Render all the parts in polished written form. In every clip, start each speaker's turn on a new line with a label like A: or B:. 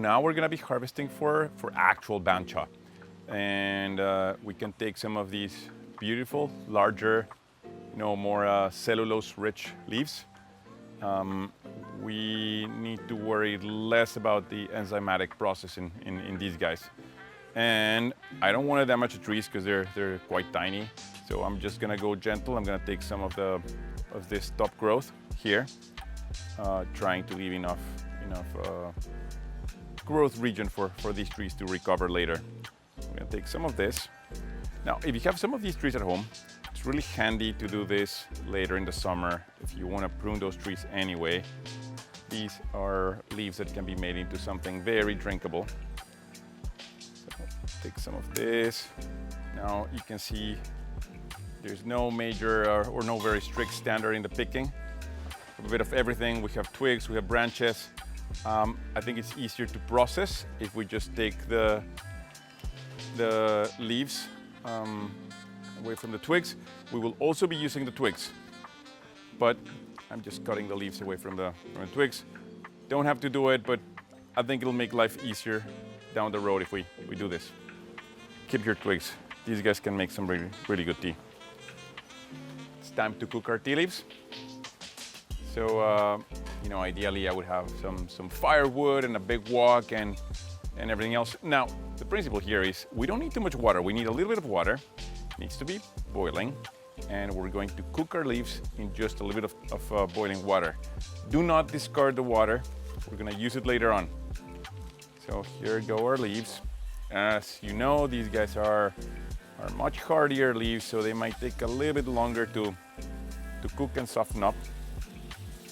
A: now we're gonna be harvesting for actual bancha. And we can take some of these beautiful, larger, more cellulose-rich leaves. We need to worry less about the enzymatic process in these guys. And I don't want to damage the trees because they're quite tiny. So I'm just gonna go gentle. I'm gonna take some of this top growth here, trying to leave enough growth region for these trees to recover later. I'm gonna take some of this. Now, if you have some of these trees at home, it's really handy to do this later in the summer if you want to prune those trees anyway. These are leaves that can be made into something very drinkable. So take some of this. Now you can see there's no major or no very strict standard in the picking. A bit of everything. We have twigs, we have branches. I think it's easier to process if we just take the leaves away from the twigs. We will also be using the twigs, but I'm just cutting the leaves away from the twigs. Don't have to do it, but I think it'll make life easier down the road if we do this. Keep your twigs. These guys can make some really, really good tea. It's time to cook our tea leaves. So, ideally I would have some firewood and a big wok and everything else. Now, the principle here is we don't need too much water. We need a little bit of water. It needs to be boiling. And we're going to cook our leaves in just a little bit of boiling water. Do not discard the water. We're gonna use it later on. So here go our leaves. As you know, these guys are much hardier leaves, so they might take a little bit longer to cook and soften up.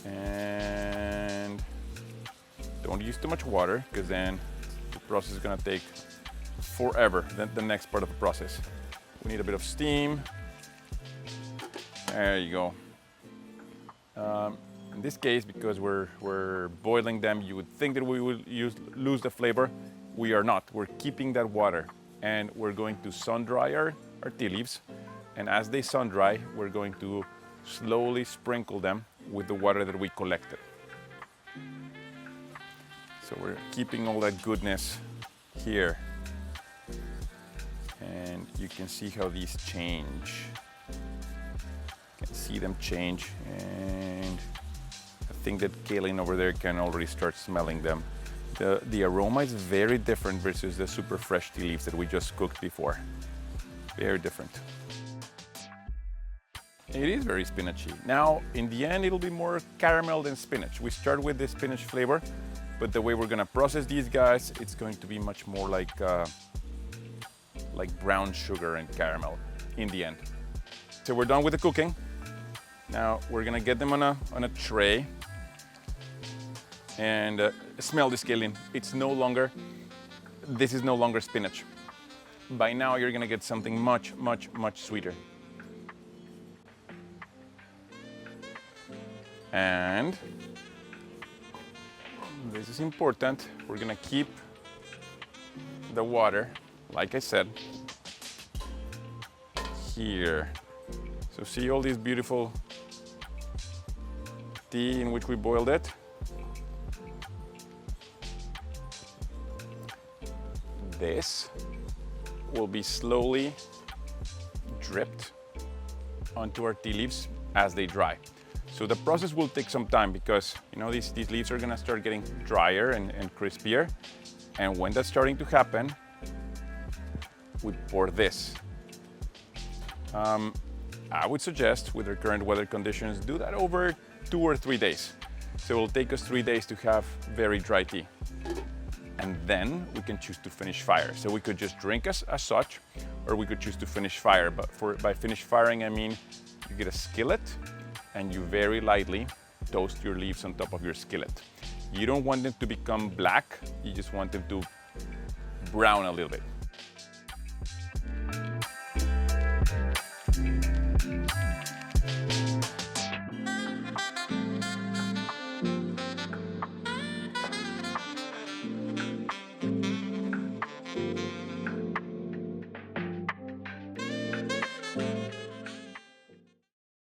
A: And don't use too much water, because then the process is gonna take forever, the next part of the process. We need a bit of steam. There you go. In this case, because we're boiling them, you would think that we would lose the flavor. We are not. We're keeping that water, and we're going to sun dry our tea leaves. And as they sun dry, we're going to slowly sprinkle them with the water that we collected. So we're keeping all that goodness here. And you can see how these change. You can see them change, and I think that Kaylin over there can already start smelling them. The aroma is very different versus the super fresh tea leaves that we just cooked before. Very different. It is very spinachy. Now, in the end, it'll be more caramel than spinach. We start with the spinach flavor, but the way we're gonna process these guys, it's going to be much more like brown sugar and caramel in the end. So we're done with the cooking. Now we're gonna get them on a tray and smell this, Kaylin. This is no longer spinach. By now you're gonna get something much, much, much sweeter. And this is important. We're gonna keep the water, like I said, here. So see all these beautiful tea in which we boiled it? This will be slowly dripped onto our tea leaves as they dry. So the process will take some time because these leaves are gonna start getting drier and crispier. And when that's starting to happen, we pour this. I would suggest, with our current weather conditions, do that over 2 or 3 days. So it will take us 3 days to have very dry tea. And then we can choose to finish fire. So we could just drink as such, or we could choose to finish fire. But by finish firing, I mean you get a skillet and you very lightly toast your leaves on top of your skillet. You don't want them to become black, you just want them to brown a little bit.